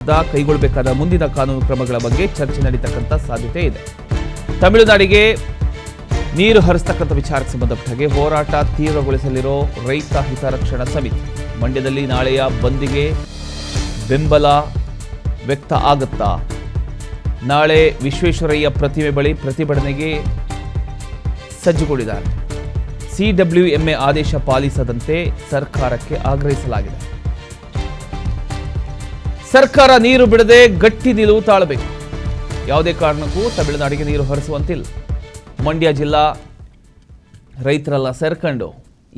ಕೈಗೊಳ್ಳಬೇಕಾದ ಮುಂದಿನ ಕಾನೂನು ಕ್ರಮಗಳ ಬಗ್ಗೆ ಚರ್ಚೆ ನಡೀತಕ್ಕಂಥ ಸಾಧ್ಯತೆ ಇದೆ. ತಮಿಳುನಾಡಿಗೆ ನೀರು ಹರಿಸತಕ್ಕಂಥ ವಿಚಾರಕ್ಕೆ ಸಂಬಂಧಪಟ್ಟ ಹಾಗೆ ಹೋರಾಟ ತೀವ್ರಗೊಳಿಸಲಿರೋ ರೈತ ಹಿತರಕ್ಷಣಾ ಸಮಿತಿ ಮಂಡ್ಯದಲ್ಲಿ ನಾಳೆಯ ಬಂದ್ಗೆ ಬೆಂಬಲ ವ್ಯಕ್ತ ಆಗುತ್ತಾ? ನಾಳೆ ವಿಶ್ವೇಶ್ವರಯ್ಯ ಪ್ರತಿಮೆ ಬಳಿ ಪ್ರತಿಭಟನೆಗೆ ಸಜ್ಜುಗೊಂಡಿದ್ದಾರೆ. ಸಿಡಬ್ಲ್ಯೂಎಂಎ ಆದೇಶ ಪಾಲಿಸದಂತೆ ಸರ್ಕಾರಕ್ಕೆ ಆಗ್ರಹಿಸಲಾಗಿದೆ. ಸರ್ಕಾರ ನೀರು ಬಿಡದೆ ಗಟ್ಟಿ ನಿಲುವು ತಾಳಬೇಕು. ಯಾವುದೇ ಕಾರಣಕ್ಕೂ ತಮಿಳುನಾಡಿಗೆ ನೀರು ಹರಿಸುವಂತಿಲ್ಲ. ಮಂಡ್ಯ ಜಿಲ್ಲಾ ರೈತರೆಲ್ಲ ಸೇರ್ಕೊಂಡು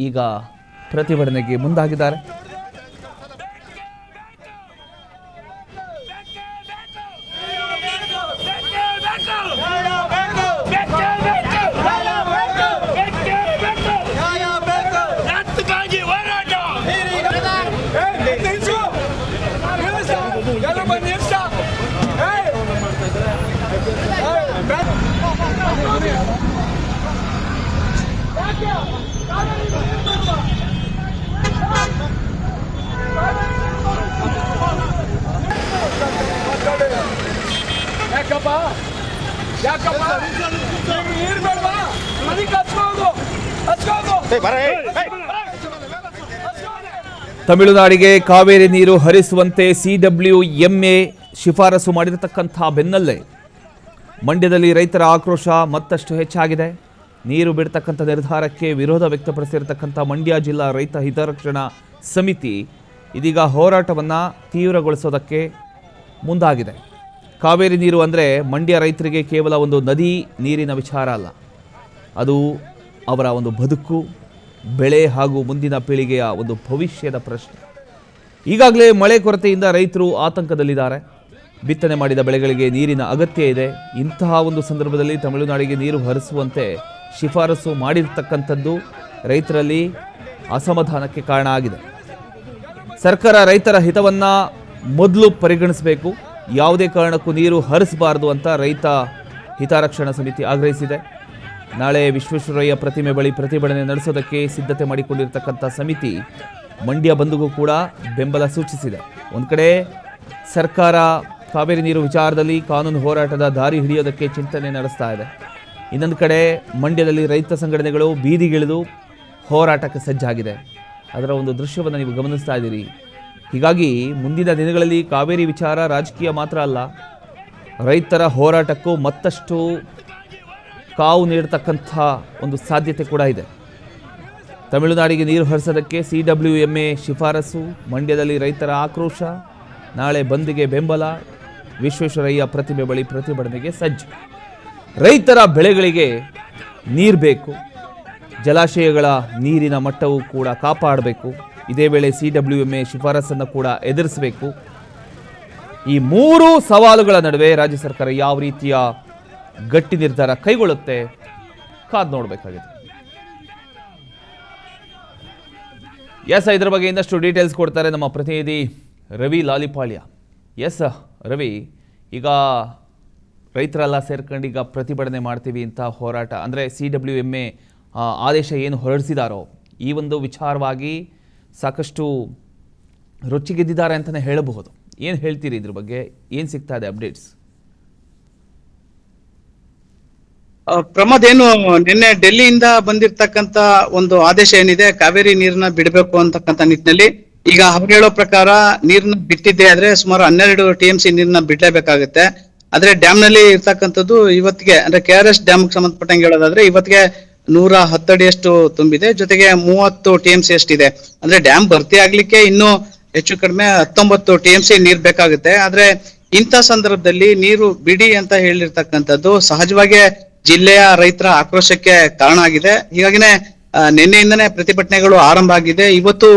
ಈಗ ಪ್ರತಿಭಟನೆಗೆ ಮುಂದಾಗಿದ್ದಾರೆ. ತಮಿಳುನಾಡಿಗೆ ಕಾವೇರಿ ನೀರು ಹರಿಸುವಂತೆ ಸಿಡಬ್ಲ್ಯೂಎಂಎ ಶಿಫಾರಸು ಮಾಡಿರತಕ್ಕಂಥ ಬೆನ್ನಲ್ಲೇ ಮಂಡ್ಯದಲ್ಲಿ ರೈತರ ಆಕ್ರೋಶ ಮತ್ತಷ್ಟು ಹೆಚ್ಚಾಗಿದೆ. ನೀರು ಬಿಡ್ತಕ್ಕಂಥ ನಿರ್ಧಾರಕ್ಕೆ ವಿರೋಧ ವ್ಯಕ್ತಪಡಿಸಿರತಕ್ಕಂಥ ಮಂಡ್ಯ ಜಿಲ್ಲಾ ರೈತ ಹಿತರಕ್ಷಣಾ ಸಮಿತಿ ಇದೀಗ ಹೋರಾಟವನ್ನು ತೀವ್ರಗೊಳಿಸೋದಕ್ಕೆ ಮುಂದಾಗಿದೆ. ಕಾವೇರಿ ನೀರು ಅಂದರೆ ಮಂಡ್ಯ ರೈತರಿಗೆ ಕೇವಲ ಒಂದು ನದಿ ನೀರಿನ ವಿಚಾರ ಅಲ್ಲ, ಅದು ಅವರ ಒಂದು ಬದುಕು, ಬೆಳೆ ಹಾಗೂ ಮುಂದಿನ ಪೀಳಿಗೆಯ ಒಂದು ಭವಿಷ್ಯದ ಪ್ರಶ್ನೆ. ಈಗಾಗಲೇ ಮಳೆ ಕೊರತೆಯಿಂದ ರೈತರು ಆತಂಕದಲ್ಲಿದ್ದಾರೆ. ಬಿತ್ತನೆ ಮಾಡಿದ ಬೆಳೆಗಳಿಗೆ ನೀರಿನ ಅಗತ್ಯ ಇದೆ. ಇಂತಹ ಒಂದು ಸಂದರ್ಭದಲ್ಲಿ ತಮಿಳುನಾಡಿಗೆ ನೀರು ಹರಿಸುವಂತೆ ಶಿಫಾರಸು ಮಾಡಿರ್ತಕ್ಕಂಥದ್ದು ರೈತರಲ್ಲಿ ಅಸಮಾಧಾನಕ್ಕೆ ಕಾರಣ ಆಗಿದೆ. ಸರ್ಕಾರ ರೈತರ ಹಿತವನ್ನು ಮೊದಲು ಪರಿಗಣಿಸಬೇಕು, ಯಾವುದೇ ಕಾರಣಕ್ಕೂ ನೀರು ಹರಿಸಬಾರದು ಅಂತ ರೈತ ಹಿತರಕ್ಷಣಾ ಸಮಿತಿ ಆಗ್ರಹಿಸಿದೆ. ನಾಳೆ ವಿಶ್ವೇಶ್ವರಯ್ಯ ಪ್ರತಿಮೆ ಬಳಿ ಪ್ರತಿಭಟನೆ ನಡೆಸೋದಕ್ಕೆ ಸಿದ್ಧತೆ ಮಾಡಿಕೊಂಡಿರ್ತಕ್ಕಂಥ ಸಮಿತಿ ಮಂಡ್ಯ ಬಂದ್ಗೂ ಕೂಡ ಬೆಂಬಲ ಸೂಚಿಸಿದೆ. ಒಂದು ಕಡೆ ಸರ್ಕಾರ ಕಾವೇರಿ ನೀರು ವಿಚಾರದಲ್ಲಿ ಕಾನೂನು ಹೋರಾಟದ ದಾರಿ ಹಿಡಿಯೋದಕ್ಕೆ ಚಿಂತನೆ ನಡೆಸ್ತಾ ಇದೆ. ಇನ್ನೊಂದು ಕಡೆ ಮಂಡ್ಯದಲ್ಲಿ ರೈತ ಸಂಘಟನೆಗಳು ಬೀದಿಗಿಳಿದು ಹೋರಾಟಕ್ಕೆ ಸಜ್ಜಾಗಿದೆ. ಅದರ ಒಂದು ದೃಶ್ಯವನ್ನು ನೀವು ಗಮನಿಸ್ತಾ ಇದ್ದೀರಿ. ಹೀಗಾಗಿ ಮುಂದಿನ ದಿನಗಳಲ್ಲಿ ಕಾವೇರಿ ವಿಚಾರ ರಾಜಕೀಯ ಮಾತ್ರ ಅಲ್ಲ, ರೈತರ ಹೋರಾಟಕ್ಕೂ ಮತ್ತಷ್ಟು ಕಾವು ನೀಡತಕ್ಕಂಥ ಒಂದು ಸಾಧ್ಯತೆ ಕೂಡ ಇದೆ. ತಮಿಳುನಾಡಿಗೆ ನೀರು ಹರಿಸೋದಕ್ಕೆ ಸಿಡಬ್ಲ್ಯೂಎಂಎ ಶಿಫಾರಸು, ಮಂಡ್ಯದಲ್ಲಿ ರೈತರ ಆಕ್ರೋಶ, ನಾಳೆ ಬಂದ್ಗೆ ಬೆಂಬಲ, ವಿಶ್ವೇಶ್ವರಯ್ಯ ಪ್ರತಿಮೆ ಬಳಿ ಪ್ರತಿಭಟನೆಗೆ ಸಜ್ಜು. ರೈತರ ಬೆಳೆಗಳಿಗೆ ನೀರು ಬೇಕು, ಜಲಾಶಯಗಳ ನೀರಿನ ಮಟ್ಟವೂ ಕೂಡ ಕಾಪಾಡಬೇಕು. ಇದೇ ವೇಳೆ ಸಿಡಬ್ಲ್ಯೂಎಂಎ ಶಿಫಾರಸನ್ನು ಕೂಡ ಎದುರಿಸಬೇಕು. ಈ ಮೂರು ಸವಾಲುಗಳ ನಡುವೆ ರಾಜ್ಯ ಸರ್ಕಾರ ಯಾವ ರೀತಿಯ ಗಟ್ಟಿ ನಿರ್ಧಾರ ಕೈಗೊಳ್ಳುತ್ತೆ ಕಾದು ನೋಡಬೇಕಾಗಿದೆ. ಎಸ್, ಇದರ ಬಗ್ಗೆ ಇನ್ನಷ್ಟು ಡೀಟೇಲ್ಸ್ ಕೊಡ್ತಾರೆ ನಮ್ಮ ಪ್ರತಿನಿಧಿ ರವಿ ಲಾಲಿಪಾಳ್ಯ. ಎಸ್ ರವಿ, ಈಗ ರೈತರೆಲ್ಲ ಸೇರ್ಕೊಂಡು ಈಗ ಪ್ರತಿಭಟನೆ ಮಾಡ್ತೀವಿ ಅಂತ ಹೋರಾಟ ಅಂದರೆ ಸಿಡಬ್ಲ್ಯೂಎಂಎ ಆದೇಶ ಏನು ಹೊರಡಿಸಿದಾರೋ ಈ ಒಂದು ವಿಚಾರವಾಗಿ ಸಾಕಷ್ಟು ರೊಚ್ಚಿಗೆದ್ದಿದ್ದಾರೆ ಅಂತಲೇ ಹೇಳಬಹುದು. ಏನು ಹೇಳ್ತೀರಿ ಇದ್ರ ಬಗ್ಗೆ? ಏನು ಸಿಗ್ತಾ ಇದೆ ಅಪ್ಡೇಟ್ಸ್? ಪ್ರಮೋದ್, ಏನು ನಿನ್ನೆ ಡೆಲ್ಲಿಯಿಂದ ಬಂದಿರತಕ್ಕಂತ ಒಂದು ಆದೇಶ ಏನಿದೆ, ಕಾವೇರಿ ನೀರನ್ನ ಬಿಡಬೇಕು ಅಂತಕ್ಕಂಥ ನಿಟ್ಟಿನಲ್ಲಿ, ಈಗ ಅವ್ರು ಹೇಳೋ ಪ್ರಕಾರ ನೀರನ್ನ ಬಿಟ್ಟಿದ್ದೆ ಆದ್ರೆ ಸುಮಾರು 12 TMC ನೀರನ್ನ ಬಿಡ್ಲೇಬೇಕಾಗುತ್ತೆ. ಆದ್ರೆ ಡ್ಯಾಮ್ ನಲ್ಲಿ ಇರ್ತಕ್ಕಂಥದ್ದು ಇವತ್ತಿಗೆ ಅಂದ್ರೆ KRS ಡ್ಯಾಮ್ ಸಂಬಂಧಪಟ್ಟಂಗೆ ಹೇಳೋದಾದ್ರೆ ಇವತ್ತಿಗೆ 110 ಅಡಿಯಷ್ಟು ತುಂಬಿದೆ, ಜೊತೆಗೆ 30 TMC ಅಷ್ಟಿದೆ. ಅಂದ್ರೆ ಡ್ಯಾಮ್ ಭರ್ತಿ ಆಗ್ಲಿಕ್ಕೆ ಇನ್ನೂ ಹೆಚ್ಚು ಕಡಿಮೆ 19 TMC ನೀರ್ ಬೇಕಾಗುತ್ತೆ. ಆದ್ರೆ ಇಂಥ ಸಂದರ್ಭದಲ್ಲಿ ನೀರು ಬಿಡಿ ಅಂತ ಹೇಳಿರ್ತಕ್ಕಂಥದ್ದು ಸಹಜವಾಗಿ ಜಿಲ್ಲೆಯ ರೈತರ ಆಕ್ರೋಶಕ್ಕೆ ಕಾರಣ ಆಗಿದೆ. ಹೀಗಾಗಿನೇ ನಿನ್ನೆಯಿಂದನೇ ಪ್ರತಿಭಟನೆಗಳು ಆರಂಭ ಆಗಿದೆ. ಇವತ್ತು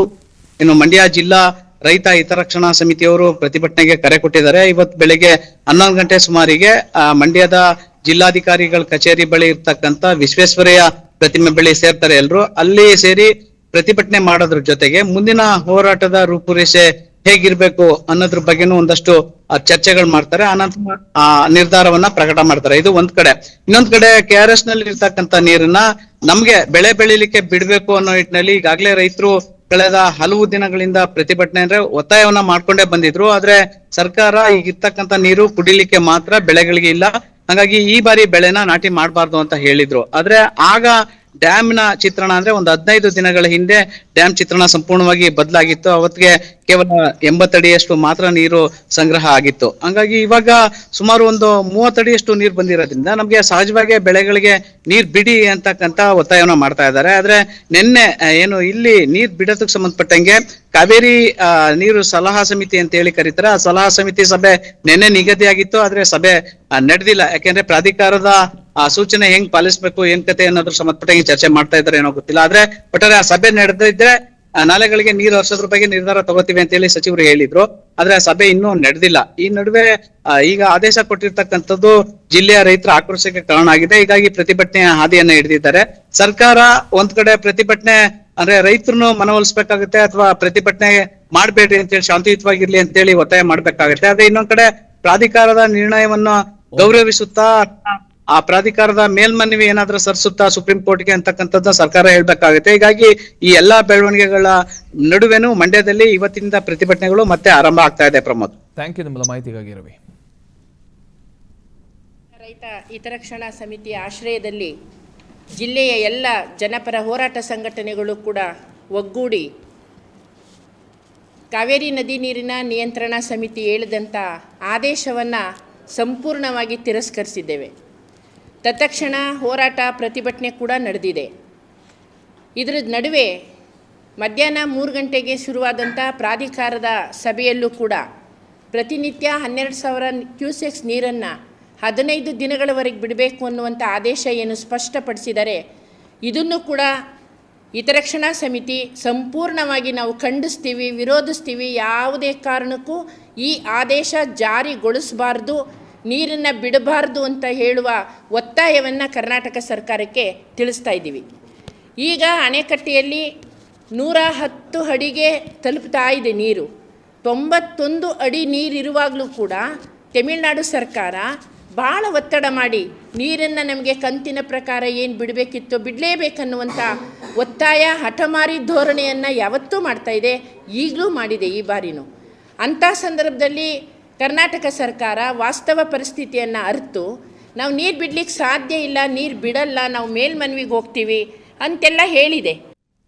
ಏನು ಮಂಡ್ಯ ಜಿಲ್ಲಾ ರೈತ ಹಿತರಕ್ಷಣಾ ಸಮಿತಿಯವರು ಪ್ರತಿಭಟನೆಗೆ ಕರೆ ಕೊಟ್ಟಿದ್ದಾರೆ. ಇವತ್ತು ಬೆಳಿಗ್ಗೆ 11 ಗಂಟೆ ಸುಮಾರಿಗೆ ಮಂಡ್ಯದ ಜಿಲ್ಲಾಧಿಕಾರಿಗಳ ಕಚೇರಿ ಬಳಿ ಇರ್ತಕ್ಕಂಥ ವಿಶ್ವೇಶ್ವರಯ್ಯ ಪ್ರತಿಮೆ ಬಳಿ ಸೇರ್ತಾರೆ ಎಲ್ರು. ಅಲ್ಲಿ ಸೇರಿ ಪ್ರತಿಭಟನೆ ಮಾಡೋದ್ರ ಜೊತೆಗೆ ಮುಂದಿನ ಹೋರಾಟದ ರೂಪುರೇಷೆ ಹೇಗಿರ್ಬೇಕು ಅನ್ನೋದ್ರ ಬಗ್ಗೆನೂ ಒಂದಷ್ಟು ಚರ್ಚೆಗಳು ಮಾಡ್ತಾರೆ. ಆನಂತರ ಆ ನಿರ್ಧಾರವನ್ನ ಪ್ರಕಟ ಮಾಡ್ತಾರೆ. ಇದು ಒಂದ್ ಕಡೆ. ಇನ್ನೊಂದ್ ಕಡೆ KRS ನಲ್ಲಿ ಇರ್ತಕ್ಕಂಥ ನೀರನ್ನ ನಮ್ಗೆ ಬೆಳೆ ಬೆಳಿಲಿಕ್ಕೆ ಬಿಡ್ಬೇಕು ಅನ್ನೋ ನಿಟ್ಟಿನಲ್ಲಿ ಈಗಾಗಲೇ ರೈತರು ಕಳೆದ ಹಲವು ದಿನಗಳಿಂದ ಪ್ರತಿಭಟನೆ ಅಂದ್ರೆ ಒತ್ತಾಯವನ್ನ ಮಾಡ್ಕೊಂಡೇ ಬಂದಿದ್ರು. ಆದ್ರೆ ಸರ್ಕಾರ ಈಗಿರ್ತಕ್ಕಂಥ ನೀರು ಕುಡಿಲಿಕ್ಕೆ ಮಾತ್ರ, ಬೆಳೆಗಳಿಗೆ ಇಲ್ಲ. ಹಾಗಾಗಿ ಈ ಬಾರಿ ಬೆಳೆನ ನಾಟಿ ಮಾಡಬಾರ್ದು ಅಂತ ಹೇಳಿದ್ರು. ಆದ್ರೆ ಆಗ ಡ್ಯಾಮ್ ನ ಚಿತ್ರಣ ಅಂದ್ರೆ ಒಂದು 15 ದಿನಗಳ ಹಿಂದೆ ಡ್ಯಾಮ್ ಚಿತ್ರಣ ಸಂಪೂರ್ಣವಾಗಿ ಬದಲಾಗಿತ್ತು. ಅವತ್ತಿಗೆ ಕೇವಲ 80 ಅಡಿಯಷ್ಟು ಮಾತ್ರ ನೀರು ಸಂಗ್ರಹ ಆಗಿತ್ತು. ಹಂಗಾಗಿ ಇವಾಗ ಸುಮಾರು ಒಂದು 30 ಅಡಿಯಷ್ಟು ನೀರು ಬಂದಿರೋದ್ರಿಂದ ನಮ್ಗೆ ಸಹಜವಾಗಿ ಬೆಳೆಗಳಿಗೆ ನೀರ್ ಬಿಡಿ ಅಂತಕ್ಕಂತ ಒತ್ತಾಯವನ್ನ ಮಾಡ್ತಾ ಇದ್ದಾರೆ. ಆದ್ರೆ ನಿನ್ನೆ ಏನು ಇಲ್ಲಿ ನೀರ್ ಬಿಡೋದಕ್ಕೆ ಸಂಬಂಧಪಟ್ಟಂಗೆ ಕಾವೇರಿ ನೀರು ಸಲಹಾ ಸಮಿತಿ ಅಂತ ಹೇಳಿ ಕರೀತಾರೆ, ಆ ಸಲಹಾ ಸಮಿತಿ ಸಭೆ ನಿನ್ನೆ ನಿಗದಿಯಾಗಿತ್ತು. ಆದ್ರೆ ಸಭೆ ನಡೆದಿಲ್ಲ. ಯಾಕೆಂದ್ರೆ ಪ್ರಾಧಿಕಾರದ ಸೂಚನೆ ಹೆಂಗ್ ಪಾಲಿಸ್ಬೇಕು, ಏನ್ ಕತೆ ಅನ್ನೋದ್ರ ಸಂಬಂಧಪಟ್ಟಂಗೆ ಚರ್ಚೆ ಮಾಡ್ತಾ ಇದ್ದಾರೆ ಏನೋ ಗೊತ್ತಿಲ್ಲ. ಆದ್ರೆ ಒಟ್ಟಾರೆ ಆ ಸಭೆ ನಡೆದಿದ್ರೆ ನಾಲೆಗಳಿಗೆ ನೀರು ಹರಿಸೋದ್ರ ಬಗ್ಗೆ ನಿರ್ಧಾರ ತಗೋತೀವಿ ಅಂತ ಹೇಳಿ ಸಚಿವರು ಹೇಳಿದ್ರು. ಆದ್ರೆ ಆ ಸಭೆ ಇನ್ನೂ ನಡೆದಿಲ್ಲ. ಈ ನಡುವೆ ಈಗ ಆದೇಶ ಕೊಟ್ಟಿರ್ತಕ್ಕಂಥದ್ದು ಜಿಲ್ಲೆಯ ರೈತರ ಆಕ್ರೋಶಕ್ಕೆ ಕಾರಣ ಆಗಿದೆ. ಹೀಗಾಗಿ ಪ್ರತಿಭಟನೆಯ ಹಾದಿಯನ್ನ ಹಿಡಿದಿದ್ದಾರೆ. ಸರ್ಕಾರ ಒಂದ್ ಕಡೆ ಪ್ರತಿಭಟನೆ ಅಂದ್ರೆ ರೈತರನ್ನು ಮನವೊಲಿಸಬೇಕಾಗುತ್ತೆ, ಅಥವಾ ಪ್ರತಿಭಟನೆ ಮಾಡ್ಬೇಡ್ರಿ ಅಂತ ಹೇಳಿ ಶಾಂತಿಯುತವಾಗಿರ್ಲಿ ಅಂತ ಹೇಳಿ ಒತ್ತಾಯ ಮಾಡ್ಬೇಕಾಗುತ್ತೆ. ಆದ್ರೆ ಇನ್ನೊಂದ್ ಕಡೆ ಪ್ರಾಧಿಕಾರದ ನಿರ್ಣಯವನ್ನು ಗೌರವಿಸುತ್ತಾ ಆ ಪ್ರಾಧಿಕಾರದ ಮೇಲ್ಮನವಿ ಏನಾದ್ರೂ ಸರಿಸುತ್ತಾ ಸುಪ್ರೀಂ ಕೋರ್ಟ್ಗೆ ಅಂತಕ್ಕಂಥದ್ದು ಸರ್ಕಾರ ಹೇಳ್ಬೇಕಾಗುತ್ತೆ. ಹೀಗಾಗಿ ಈ ಎಲ್ಲಾ ಬೆಳವಣಿಗೆಗಳ ನಡುವೆನೂ ಮಂಡ್ಯದಲ್ಲಿ ಇವತ್ತಿನಿಂದ ಪ್ರತಿಭಟನೆಗಳು ಮತ್ತೆ ಆರಂಭ ಆಗ್ತಾ ಇದೆ. ಪ್ರಮೋದ್, ಥ್ಯಾಂಕ್ ಯು ನಿಮ್ಮೆಲ್ಲ ಮಾಹಿತಿಗಾಗಿ ರವಿ. ರೈತ ಹಿತರಕ್ಷಣಾ ಸಮಿತಿಯ ಆಶ್ರಯದಲ್ಲಿ ಜಿಲ್ಲೆಯ ಎಲ್ಲ ಜನಪರ ಹೋರಾಟ ಸಂಘಟನೆಗಳು ಕೂಡ ಒಗ್ಗೂಡಿ ಕಾವೇರಿ ನದಿ ನೀರಿನ ನಿಯಂತ್ರಣ ಸಮಿತಿ ಹೇಳಿದಂಥ ಆದೇಶವನ್ನು ಸಂಪೂರ್ಣವಾಗಿ ತಿರಸ್ಕರಿಸಿದ್ದೇವೆ. ತತ್ಕ್ಷಣ ಹೋರಾಟ ಪ್ರತಿಭಟನೆ ಕೂಡ ನಡೆದಿದೆ. ಇದರ ನಡುವೆ ಮಧ್ಯಾಹ್ನ 3 ಗಂಟೆಗೆ ಶುರುವಾದಂಥ ಪ್ರಾಧಿಕಾರದ ಸಭೆಯಲ್ಲೂ ಕೂಡ ಪ್ರತಿನಿತ್ಯ 12,000 ಕ್ಯೂಸೆಕ್ಸ್ ನೀರನ್ನು 15 ದಿನಗಳವರೆಗೆ ಬಿಡಬೇಕು ಅನ್ನುವಂಥ ಆದೇಶ ಏನು ಸ್ಪಷ್ಟಪಡಿಸಿದರೆ, ಇದನ್ನು ಕೂಡ ಹಿತರಕ್ಷಣಾ ಸಮಿತಿ ಸಂಪೂರ್ಣವಾಗಿ ನಾವು ಖಂಡಿಸ್ತೀವಿ, ವಿರೋಧಿಸ್ತೀವಿ. ಯಾವುದೇ ಕಾರಣಕ್ಕೂ ಈ ಆದೇಶ ಜಾರಿಗೊಳಿಸಬಾರ್ದು, ನೀರನ್ನು ಬಿಡಬಾರ್ದು ಅಂತ ಹೇಳುವ ಒತ್ತಾಯವನ್ನು ಕರ್ನಾಟಕ ಸರ್ಕಾರಕ್ಕೆ ತಿಳಿಸ್ತಾ ಇದ್ದೀವಿ. ಈಗ ಅಣೆಕಟ್ಟೆಯಲ್ಲಿ 110 ಅಡಿಗೆ ತಲುಪ್ತಾ ಇದೆ ನೀರು. 91 ಅಡಿ ನೀರಿರುವಾಗಲೂ ಕೂಡ ತಮಿಳುನಾಡು ಸರ್ಕಾರ ಭಾಳ ಒತ್ತಡ ಮಾಡಿ ನೀರನ್ನು ನಮಗೆ ಕಂತಿನ ಪ್ರಕಾರ ಏನು ಬಿಡಬೇಕಿತ್ತು ಬಿಡಲೇಬೇಕನ್ನುವಂಥ ಒತ್ತಾಯ, ಹಠಮಾರಿ ಧೋರಣೆಯನ್ನು ಯಾವತ್ತೂ ಮಾಡ್ತಾಯಿದೆ, ಈಗಲೂ ಮಾಡಿದೆ ಈ ಬಾರಿನೂ. ಅಂಥ ಸಂದರ್ಭದಲ್ಲಿ ಕರ್ನಾಟಕ ಸರ್ಕಾರ ವಾಸ್ತವ ಪರಿಸ್ಥಿತಿಯನ್ನು ಅರಿತು ನಾವು ನೀರು ಬಿಡಲಿಕ್ಕೆ ಸಾಧ್ಯ ಇಲ್ಲ, ನೀರು ಬಿಡಲ್ಲ, ನಾವು ಮೇಲ್ಮನವಿಗೆ ಹೋಗ್ತೀವಿ ಅಂತೆಲ್ಲ ಹೇಳಿದೆ.